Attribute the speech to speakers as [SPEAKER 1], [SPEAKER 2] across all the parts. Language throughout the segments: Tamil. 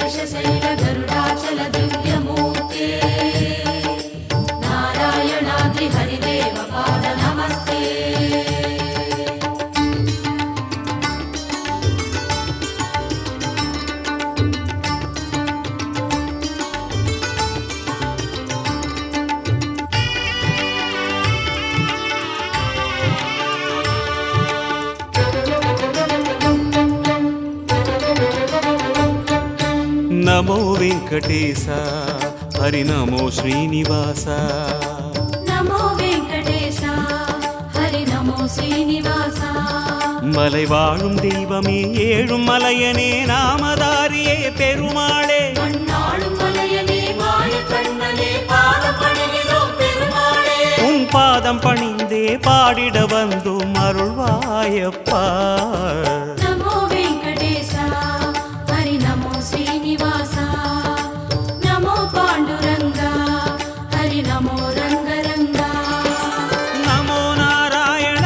[SPEAKER 1] शेषशैल गरुडाचल दिव्यमूर्ते नारायणाद्रि हरिदेव पाद नमस्ते।
[SPEAKER 2] नमो वेंकटेश हरि नमो श्रीनिवास।
[SPEAKER 1] नमो वेंकटेश हरि नमो श्रीनिवास।
[SPEAKER 2] मலை வாழும் தெய்வமே ஏழும் மலையனே நாமதாரியே பெருமாளே
[SPEAKER 1] மண்ணாளும் மலையனே மாய கண்ணனே பாதம் பணிகிறோம் பெருமாளே
[SPEAKER 2] உன் பாதம் பணிந்தே பாடிட வந்தோம் அருள்வாயப்பா।
[SPEAKER 1] நமோ வெங்கடேச ஹரி நமோ ஸ்ரீனிவாச நமோ பாண்டுரங்கா ஹரி நமோ ரங்கரங்கா
[SPEAKER 2] நமோ நாராயண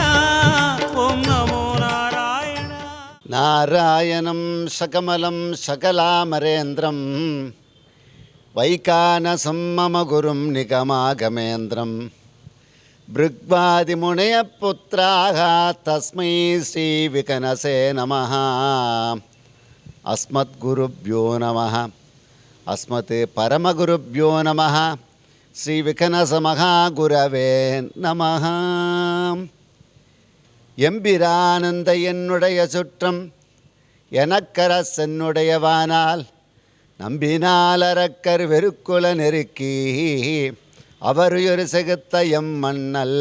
[SPEAKER 2] ஓம் நமோ நாராயண।
[SPEAKER 3] நாராயணம் சகமலம் சகலாமரேந்திரம் வைகானசம் மம குரும் நிகமாகமேந்திரம் பிருக்வாதிமுனய புத்ராக தஸ்மை ஸ்ரீ விகனசே நமः। அஸ்மத்குருப்யோ நமः அஸ்மத் பரமகுருப்யோ நமः ஸ்ரீ விகனச மகாகுரவே நமः। எம்பிரானந்த என்னுடைய சுற்றம் எனக்கரச என்னுடையவானால் நம்பினால் அரக்கர் வெறுக்குல நெருக்கி அவரையொரு செகுத்த எம்மண்ணல்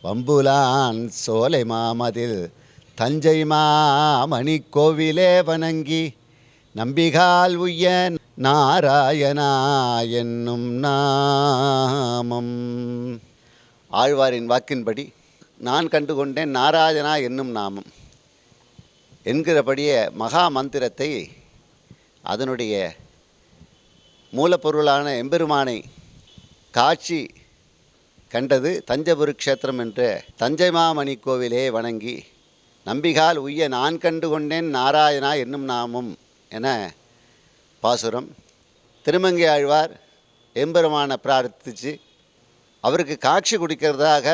[SPEAKER 3] வம்புலான் சோலை மாமதில் தஞ்சை மாமணி கோவிலே வணங்கி நம்பிகால் உய்ய நாராயணா என்னும் நாமம்। ஆழ்வாரின் வாக்கின்படி நான் கண்டுகொண்டேன் நாராயணா என்னும் நாமம் என்கிறபடியே மகா மந்திரத்தை அதனுடைய மூலப்பொருளான எம்பெருமானை காட்சி கண்டது தஞ்சபுரி க்ஷேத்திரம் என்ற தஞ்சை மாமணி கோவிலே வணங்கி நம்பிகால் உய்ய நான் கண்டு கொண்டேன் நாராயணா என்னும் நாமம் என பாசுரம்। திருமங்கை ஆழ்வார் எம்பெருமானை பிரார்த்தித்து அவருக்கு காட்சி கொடுக்கிறதாக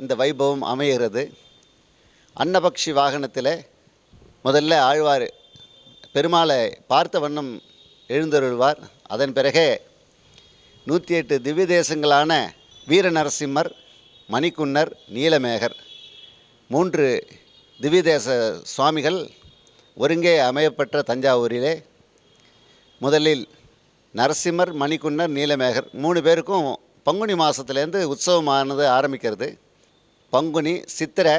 [SPEAKER 3] இந்த வைபவம் அமைகிறது। அன்னபக்ஷி வாகனத்தில் முதல்ல ஆழ்வார் பெருமாளை பார்த்த வண்ணம் எழுந்தருள்வார்। அதன் பிறகே 108 திவ்ய தேசங்களான வீர நரசிம்மர், மணிக்குன்னர், நீலமேகர் 3 திவ்ய தேச சுவாமிகள் ஒருங்கே அமையப்பெற்ற தஞ்சாவூரிலே முதலில் நரசிம்மர், மணிக்குன்னர், நீலமேகர் 3 பேருக்கும் பங்குனி மாதத்துலேருந்து உற்சவமானது ஆரம்பிக்கிறது। பங்குனி, சித்திரை,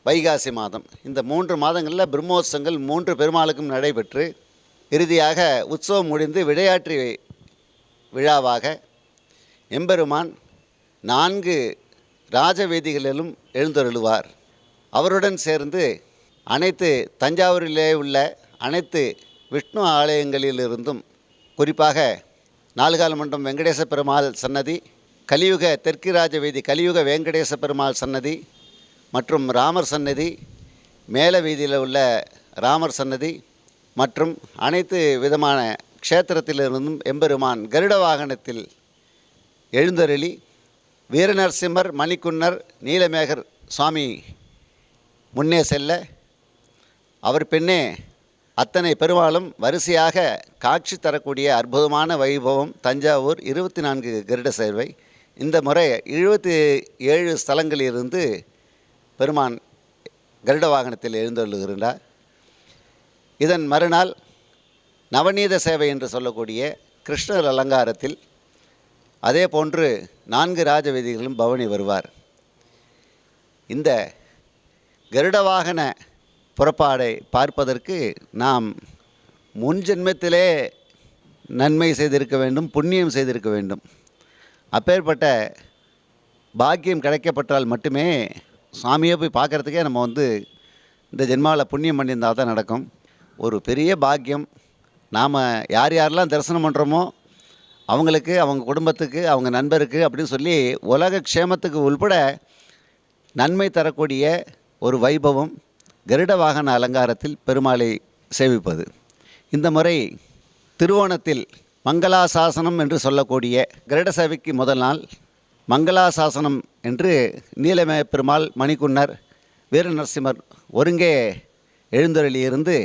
[SPEAKER 3] வைகாசி மாதம் இந்த 3 மாதங்களில் பிரம்மோற்சவங்கள் 3 பெருமாளுக்கும் நடைபெற்று இறுதியாக உற்சவம் முடிந்து விளையாட்டு விழாவாக எம்பெருமான் 4 ராஜவேதிகளிலும் எழுந்தருளுவார்। அவருடன் சேர்ந்து அனைத்து தஞ்சாவூரிலே உள்ள அனைத்து விஷ்ணு ஆலயங்களிலிருந்தும் குறிப்பாக நாலுகால மண்டபம் வெங்கடேச பெருமாள் சன்னதி, கலியுக தெற்கு ராஜவேதி கலியுக வெங்கடேச பெருமாள் சன்னதி மற்றும் ராமர் சன்னதி, மேல வீதியில் உள்ள ராமர் சன்னதி மற்றும் அனைத்து விதமான க்ஷேத்திரத்திலிருந்தும் எம்பெருமான் கருட வாகனத்தில் எழுந்தருளி வீரநரசிம்மர், மணிக்குன்னர், நீலமேகர் சுவாமி முன்னே செல்ல அவர் பின்னே அத்தனை பெருமாளும் வரிசையாக காட்சி தரக்கூடிய அற்புதமான வைபவம் தஞ்சாவூர் 24 கருட சேர்வை। இந்த முறை 77 ஸ்தலங்களிலிருந்து பெருமான் கருட வாகனத்தில் எழுந்தருளுகின்றார்। இதன் மறுநாள் நவநீத சேவை என்று சொல்லக்கூடிய கிருஷ்ணர் அலங்காரத்தில் அதே போன்று 4 ராஜவேதிகளும் பவனி வருவார்। இந்த கருட வாகன புறப்பாடை பார்ப்பதற்கு நாம் முன்ஜென்மத்திலே நன்மை செய்திருக்க வேண்டும், புண்ணியம் செய்திருக்க வேண்டும்। அப்பேற்பட்ட பாக்கியம் கிடைக்கப்பட்டால் மட்டுமே சுவாமியை போய் பார்க்குறதுக்கே நம்ம இந்த ஜென்மாவில் புண்ணியம் பண்ணியிருந்தால் தான் நடக்கும்। ஒரு பெரிய பாக்கியம்। நாம் யார் யாரெல்லாம் தரிசனம் பண்ணுறோமோ அவங்களுக்கு, அவங்க குடும்பத்துக்கு, அவங்க நண்பருக்கு அப்படின்னு சொல்லி உலக க்ஷேமத்துக்கு உள்பட நன்மை தரக்கூடிய ஒரு வைபவம் கருட வாகன அலங்காரத்தில் பெருமாளை சேவிப்பது। இந்த முறை திருவோணத்தில் மங்களாசாசனம் என்று சொல்லக்கூடிய கருட சேவைக்கு முதல் நாள் மங்களாசாசனம் என்று நீலமேக பெருமாள், மணிக்குன்னர், வீர நரசிம்மர் ஒருங்கே எழுந்தருளியிருந்து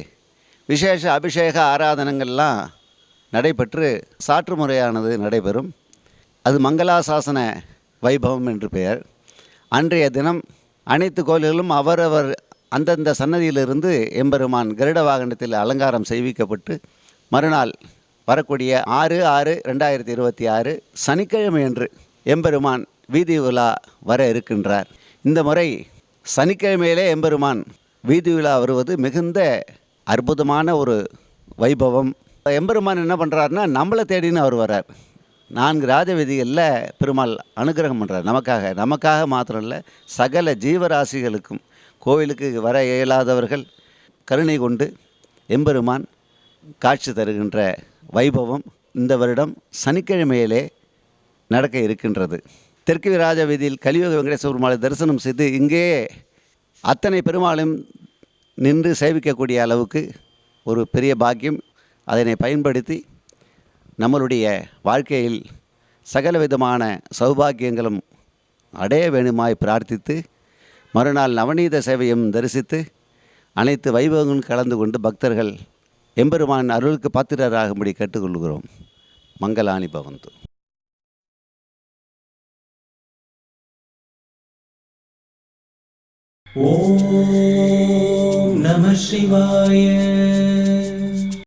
[SPEAKER 3] விசேஷ அபிஷேக ஆராதனங்கள்லாம் நடைபெற்று சாற்று முறையானது நடைபெறும். அது மங்களாசாசன வைபவம் என்று பெயர். அன்றைய தினம் அனைத்து கோயில்களும் அவரவர் அந்தந்த சன்னதியிலிருந்து எம்பெருமான் கருட வாகனத்தில் அலங்காரம் செய்விக்கப்பட்டு மறுநாள் வரக்கூடிய 6/6/2026 சனிக்கிழமை அன்று எம்பெருமான் வீதி உலா வர இருக்கின்றார். இந்த முறை சனிக்கிழமையிலே எம்பெருமான் வீதி உலா வருவது மிகுந்த அற்புதமான ஒரு வைபவம். எம்பெருமான் என்ன பண்ணுறாருன்னா, நம்மளை தேடின்னு அவர் வர்றார். 4 ராஜவீதிகளில் பெருமாள் அனுகிரகம் பண்ணுறார் நமக்காக மாத்திரம் இல்லை, சகல ஜீவராசிகளுக்கும். கோவிலுக்கு வர இயலாதவர்கள் கருணை கொண்டு எம்பெருமான் காட்சி தருகின்ற வைபவம் இந்த வருடம் சனிக்கிழமையிலே நடக்க இருக்கின்றது. தெற்கு ராஜ வீதியில் கலியுக வெங்கடேஸ்வர பெருமாளை தரிசனம் செய்து இங்கே அத்தனை பெருமாளும் நின்று சேவிக்கக்கூடிய அளவுக்கு ஒரு பெரிய பாக்கியம். அதனை பயன்படுத்தி நம்மளுடைய வாழ்க்கையில் சகல விதமான சௌபாக்கியங்களும் அடைய வேணுமாய் பிரார்த்தித்து மறுநாள் நவநீத சேவையும் தரிசித்து அனைத்து வைபவங்களும் கலந்து கொண்டு பக்தர்கள் எம்பெருமான் அருளுக்கு பாத்திரராகும்படி கேட்டுக்கொள்கிறோம். மங்களானி பவந்து.
[SPEAKER 4] ஓம் நம சிவாய.